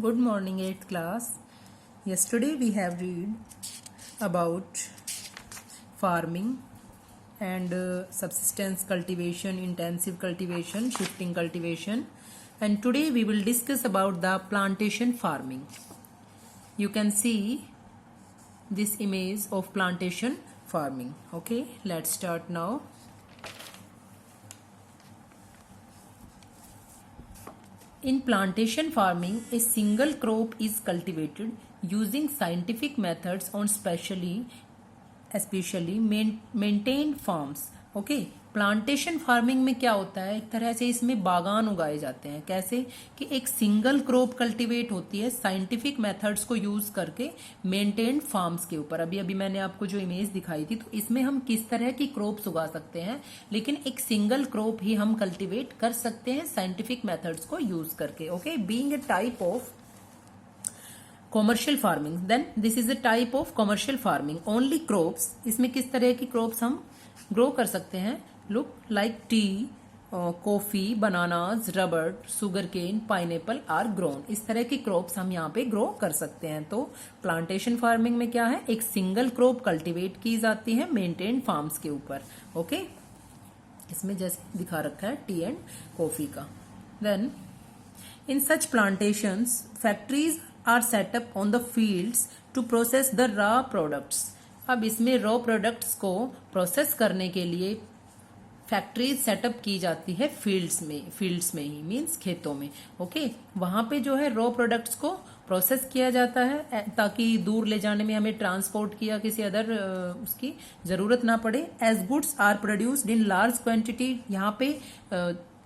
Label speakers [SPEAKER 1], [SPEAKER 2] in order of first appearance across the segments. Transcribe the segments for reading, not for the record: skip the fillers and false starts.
[SPEAKER 1] Good morning, 8th class. Yesterday we have read about farming and subsistence cultivation, intensive cultivation, shifting cultivation, and today we will discuss about the plantation farming. You can see this image of plantation farming. Okay, let's start now. In plantation farming, a single crop is cultivated using scientific methods on especially maintained farms. Okay, plantation farming में क्या होता है, एक तरह से इसमें बागान उगाए जाते हैं. कैसे कि एक सिंगल क्रॉप कल्टीवेट होती है साइंटिफिक मेथड्स को यूज करके मेंटेन्ड फार्म्स के ऊपर. अभी अभी मैंने आपको जो इमेज दिखाई थी, तो इसमें हम किस तरह की क्रॉप्स उगा सकते हैं, लेकिन एक सिंगल क्रॉप ही हम कल्टीवेट कर सकते हैं साइंटिफिक मेथड्स को यूज करके. Okay, being a type of commercial farming, then this is a type of commercial farming. Only crops, इसमें किस तरह की क्रॉप्स हम ग्रो कर सकते हैं, look like tea, coffee, bananas, rubber, sugarcane, pineapple are grown. इस तरह की क्रॉप्स हम यहाँ पे ग्रो कर सकते हैं. तो प्लांटेशन फार्मिंग में क्या है, एक सिंगल क्रॉप कल्टीवेट की जाती है मेंटेन्ड फार्म्स के ऊपर. ओके, इसमें जैसे दिखा रखा है टी एंड कॉफी का. Then in such plantations factories are set up on the fields to process the raw products. अब इसमें रॉ प्रोडक्ट्स को प्रोसेस करने के लिए फैक्ट्रीज सेटअप की जाती है फील्ड्स में ही, मींस खेतों में. ओके, वहां पे जो है रॉ प्रोडक्ट्स को प्रोसेस किया जाता है ताकि दूर ले जाने में हमें ट्रांसपोर्ट की या किसी अदर उसकी जरूरत ना पड़े. As goods are produced in large quantity, यहाँ पे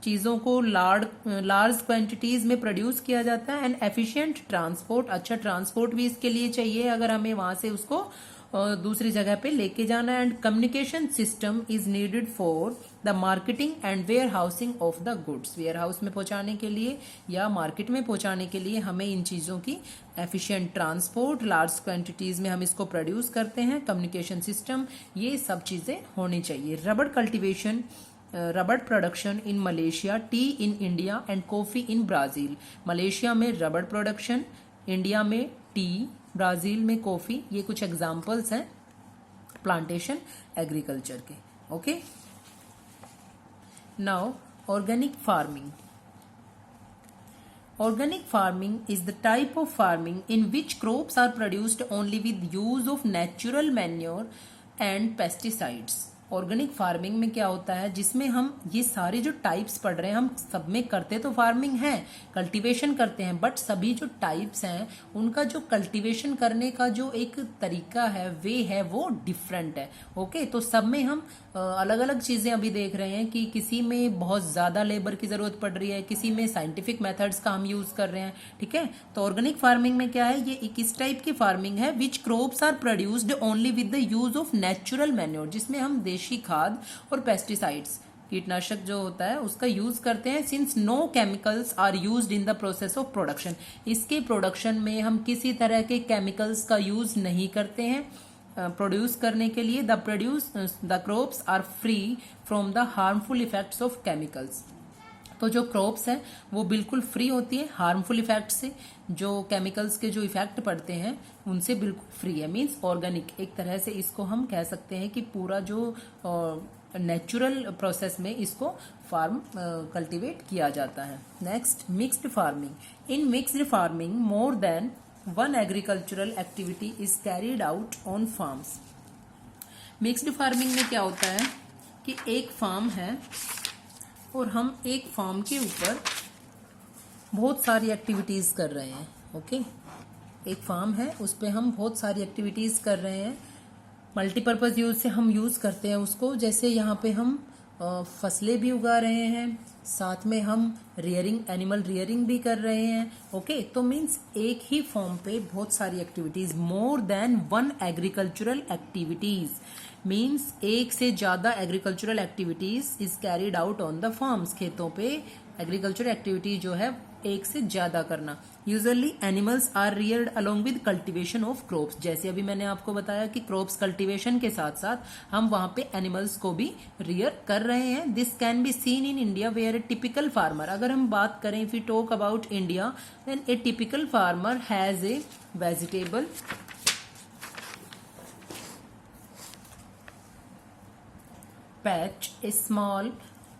[SPEAKER 1] चीजों को लार्ज क्वांटिटीज में प्रोड्यूस किया जाता है. एंड एफिशिएंट ट्रांसपोर्ट, अच्छा ट्रांसपोर्ट भी इसके लिए चाहिए अगर हमें वहां से उसको दूसरी जगह पे लेके जाना. And communication system is needed for the marketing and warehousing of the goods. Warehouse में पहुंचाने के लिए या मार्केट में पहुंचाने के लिए हमें इन चीजों की एफिशिएंट ट्रांसपोर्ट, लार्ज क्वांटिटीज में हम इसको प्रोड्यूस करते हैं, कम्युनिकेशन सिस्टम, ये सब चीजें होनी चाहिए. Rubber cultivation, rubber production in Malaysia, T in India and coffee in Brazil. Malaysia में रबर प्रोडक्शन, इंडिया में टी, ब्राजील में कॉफी. ये कुछ एग्जाम्पल्स हैं प्लांटेशन एग्रीकल्चर के. Okay, now organic farming. Organic farming is the type of farming in which crops are produced only with use of natural manure and pesticides. Organic farming में क्या होता है, जिसमें हम ये सारे जो टाइप्स पढ़ रहे हैं, हम सब में करते तो फार्मिंग है, कल्टीवेशन करते हैं, बट सभी जो टाइप्स हैं उनका जो कल्टीवेशन करने का जो एक तरीका है, वे है, वो डिफरेंट है. ओके, तो सब में हम अलग अलग चीजें अभी देख रहे हैं कि किसी में बहुत ज्यादा लेबर की जरूरत पड़ रही है, किसी में साइंटिफिक मेथड्स का हम यूज कर रहे हैं. ठीक है, तो ऑर्गेनिक फार्मिंग में क्या है, ये एक इस टाइप की फार्मिंग है which crops are produced only with the use of natural manure, जिसमें हम देशी खाद और पेस्टिसाइड्स, कीटनाशक जो होता है उसका यूज करते हैं. Since no chemicals are used in the process of production, इसके प्रोडक्शन में हम किसी तरह के केमिकल्स का यूज नहीं करते हैं प्रोड्यूस करने के लिए. The crops are free from the harmful effects of chemicals. तो जो क्रॉप्स है वो बिल्कुल फ्री होती है हार्मफुल इफेक्ट से, जो केमिकल्स के जो इफेक्ट पड़ते हैं उनसे बिल्कुल फ्री है. मींस ऑर्गेनिक, एक तरह से इसको हम कह सकते हैं कि पूरा जो नेचुरल प्रोसेस में इसको फार्म कल्टीवेट किया जाता है. Next, mixed farming. In mixed farming more than one agricultural activity is carried out on farms. Mixed farming में क्या होता है कि एक फार्म है और हम एक फार्म के ऊपर बहुत सारी एक्टिविटीज कर रहे हैं. ओके, एक फार्म है, उस पर हम बहुत सारी एक्टिविटीज कर रहे हैं. मल्टीपर्पज यूज से हम यूज करते हैं उसको, जैसे यहाँ पे हम फसलें भी उगा रहे हैं, साथ में हम रियरिंग, एनिमल रियरिंग भी कर रहे हैं. ओके, तो मीन्स एक ही फॉर्म पे बहुत सारी activities, more than one agricultural activities, means एक से ज्यादा agricultural activities is carried out on the farms. खेतों पे एग्रीकल्चरल एक्टिविटी जो है एक से ज्यादा करना। Usually animals are reared along with cultivation of crops, जैसे अभी मैंने आपको बताया कि क्रॉप्स कल्टीवेशन के साथ साथ हम वहां पे एनिमल्स को भी रियर कर रहे हैं। This can be seen in India where a typical farmer, अगर हम बात करें if you talk about India, then a typical farmer has a vegetable patch, a small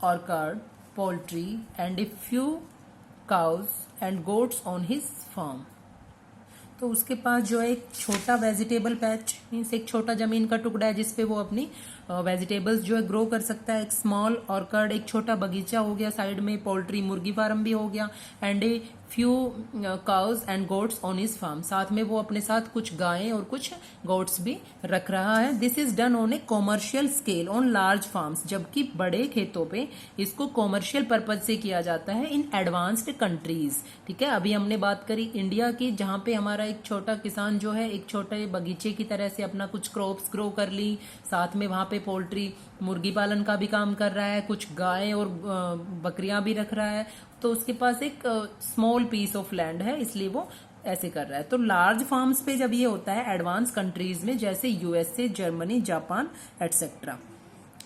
[SPEAKER 1] orchard, poultry and a few cows and goats on his farm. तो उसके पास जो है एक छोटा वेजिटेबल पैच मीन्स एक छोटा जमीन का टुकड़ा है जिसपे वो अपनी वेजिटेबल्स जो है ग्रो कर सकता है। एक स्मॉल ऑर्कर्ड, एक छोटा बगीचा हो गया, साइड में पोल्ट्री मुर्गी फार्म भी हो गया, and a few cows and goats on his farm, साथ में वो अपने साथ कुछ गायें और कुछ गोट्स भी रख रहा है। This is done on a commercial scale on large farms, जबकि बड़े खेतों पे इसको कॉमर्शियल पर्पज से किया जाता है इन एडवांस्ड कंट्रीज। ठीक है, अभी हमने बात करी इंडिया की, जहां पे हमारा एक छोटा किसान जो है एक छोटे बगीचे की तरह से अपना कुछ क्रॉप्स ग्रो कर ली, साथ में वहां पे पोल्ट्री मुर्गी पालन का भी काम कर रहा है, कुछ गाय और बकरियां भी रख रहा है, तो उसके पास एक स्मॉल पीस ऑफ लैंड है, इसलिए वो ऐसे कर रहा है। तो लार्ज फार्म्स पे जब ये होता है एडवांस कंट्रीज में जैसे यूएसए, जर्मनी, जापान एटसेट्रा,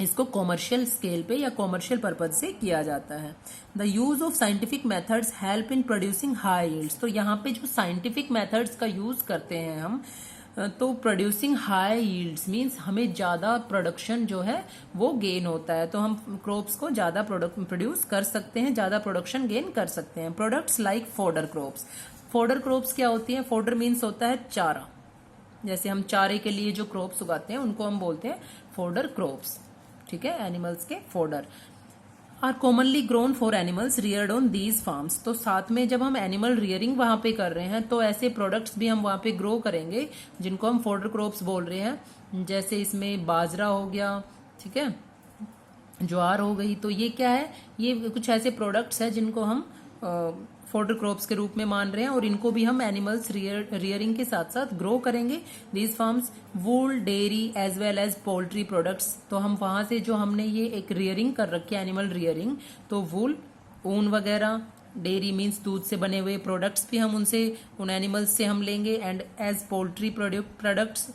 [SPEAKER 1] इसको कॉमर्शियल स्केल पे या कॉमर्शियल पर्पज से किया जाता है। The use of scientific methods help in producing high yields, तो यहाँ पे जो साइंटिफिक मेथड्स का यूज करते हैं हम, तो प्रोड्यूसिंग हाई यील्ड्स मींस हमें ज्यादा प्रोडक्शन जो है वो गेन होता है, तो हम क्रॉप्स को ज्यादा प्रोड्यूस कर सकते हैं, ज्यादा प्रोडक्शन गेन कर सकते हैं। Products like fodder crops, fodder crops क्या होती है? फोडर मीन्स होता है चारा, जैसे हम चारे के लिए जो क्रॉप्स उगाते हैं उनको हम बोलते हैं फोडर क्रॉप्स। ठीक है, एनिमल्स के fodder are commonly grown for animals reared on these farms, तो साथ में जब हम एनिमल रियरिंग वहां पे कर रहे हैं तो ऐसे प्रोडक्ट्स भी हम वहां पे ग्रो करेंगे जिनको हम फोडर क्रॉप्स बोल रहे हैं। जैसे इसमें बाजरा हो गया, ठीक है, ज्वार हो गई, तो ये क्या है? ये कुछ ऐसे प्रोडक्ट्स है जिनको हम फोडर क्रॉप्स के रूप में मान रहे हैं और इनको भी हम एनिमल्स रियरिंग के साथ साथ ग्रो करेंगे। These farms wool, dairy as well as poultry products, तो हम वहां से जो हमने ये एक रियरिंग कर रखी है एनिमल रियरिंग, तो वूल, ऊन वगैरह, डेयरी मीन्स दूध से बने हुए प्रोडक्ट्स भी हम उनसे, उन एनिमल्स से हम लेंगे, एंड एज पोल्ट्री प्रोडक्ट्स,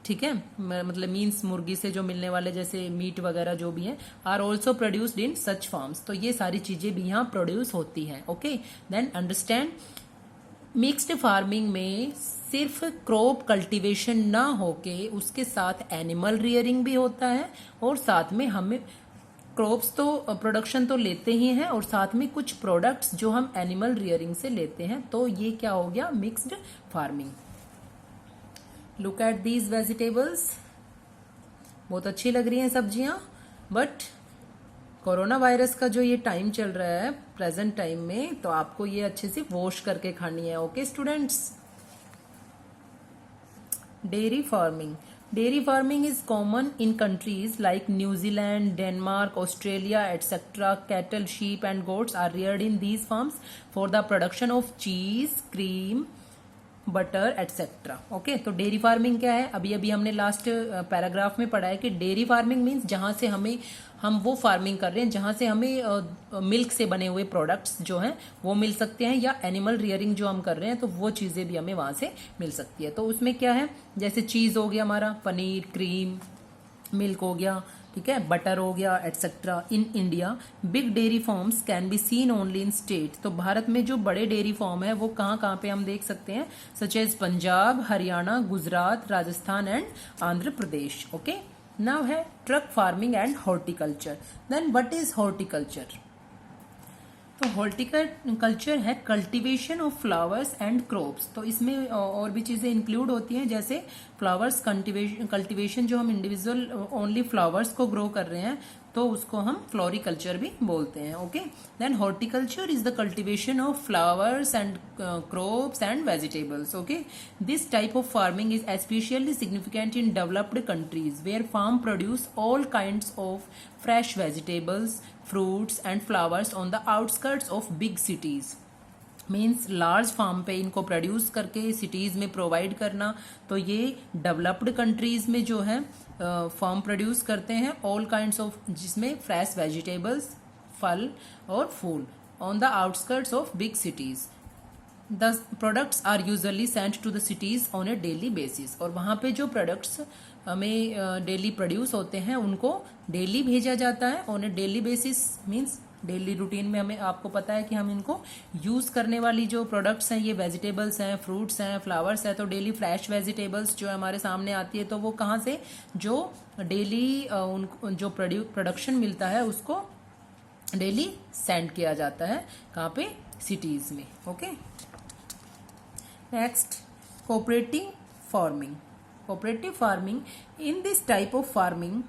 [SPEAKER 1] ठीक है, मतलब मीन्स मुर्गी से जो मिलने वाले जैसे मीट वगैरह जो भी है, are also produced in such farms, तो ये सारी चीजें भी यहाँ प्रोड्यूस होती हैं। Okay, then understand mixed farming में सिर्फ क्रॉप कल्टीवेशन ना होके उसके साथ एनिमल रियरिंग भी होता है, और साथ में हमें क्रॉप्स तो प्रोडक्शन तो लेते ही हैं और साथ में कुछ प्रोडक्ट्स जो हम एनिमल रियरिंग से लेते हैं, तो ये क्या हो गया? Mixed farming. Look at these vegetables, बहुत अच्छी लग रही हैं सब्जियां, बट कोरोना वायरस का जो ये टाइम चल रहा है प्रेजेंट टाइम में, तो आपको ये अच्छे से वॉश करके खानी है। Okay students, dairy farming, dairy farming is common in countries like New Zealand, Denmark, Australia etcetera. Cattle, sheep and goats are reared in these farms for the production of cheese, cream, butter etcetera. Okay, तो dairy farming क्या है? अभी अभी हमने last paragraph में पढ़ा है कि डेयरी फार्मिंग मीन्स जहां से हम वो फार्मिंग कर रहे हैं जहां से हमें मिल्क से बने हुए प्रोडक्ट्स जो हैं वो मिल सकते हैं, या एनिमल रियरिंग जो हम कर रहे हैं तो वो चीजें भी हमें वहां से मिल सकती है। तो उसमें क्या है? जैसे चीज हो गया हमारा, पनीर, क्रीम, मिल्क हो गया, ठीक है, बटर हो गया etcetera. In India big dairy farms can be seen only in state, तो भारत में जो बड़े डेयरी फार्म है वो कहाँ पे हम देख सकते हैं? Such as Punjab, Haryana, Gujarat, Rajasthan and Andhra Pradesh. Okay, now है truck farming and horticulture. Then what is horticulture? तो हॉर्टिकल्चर है cultivation of flowers and crops, तो इसमें और भी चीजें इंक्लूड होती हैं, जैसे फ्लावर्स कल्टीवेशन जो हम इंडिविजुअल ओनली फ्लावर्स को ग्रो कर रहे हैं तो उसको हम फ्लोरिकल्चर भी बोलते हैं। Okay, then horticulture is the cultivation of flowers and crops and vegetables. Okay, this type of farming is especially significant in developed countries where farm produce all kinds of fresh vegetables, fruits and flowers on the outskirts of big cities. Means large farm पे इनको produce करके cities में provide करना, तो ये developed countries में जो है फार्म प्रोड्यूस करते हैं ऑल काइंड्स ऑफ, जिसमें फ्रेश वेजिटेबल्स, फल और फूल on the outskirts of big cities. The products are usually sent to the cities on a daily basis. और वहाँ पे जो प्रोडक्ट्स हमें डेली प्रोड्यूस होते हैं उनको डेली भेजा जाता है on a daily basis. Means daily routine में हमें, आपको पता है कि हम इनको यूज करने वाली जो प्रोडक्ट्स हैं ये वेजिटेबल्स हैं, फ्रूट्स हैं, फ्लावर्स हैं। तो डेली फ्रेश वेजिटेबल्स जो हमारे सामने आती है तो वो कहाँ से, जो डेली जो प्रोडक्शन मिलता है उसको डेली सेंड किया जाता है कहाँ पे, सिटीज में। Okay, next cooperative farming. Cooperative farming, in this type of farming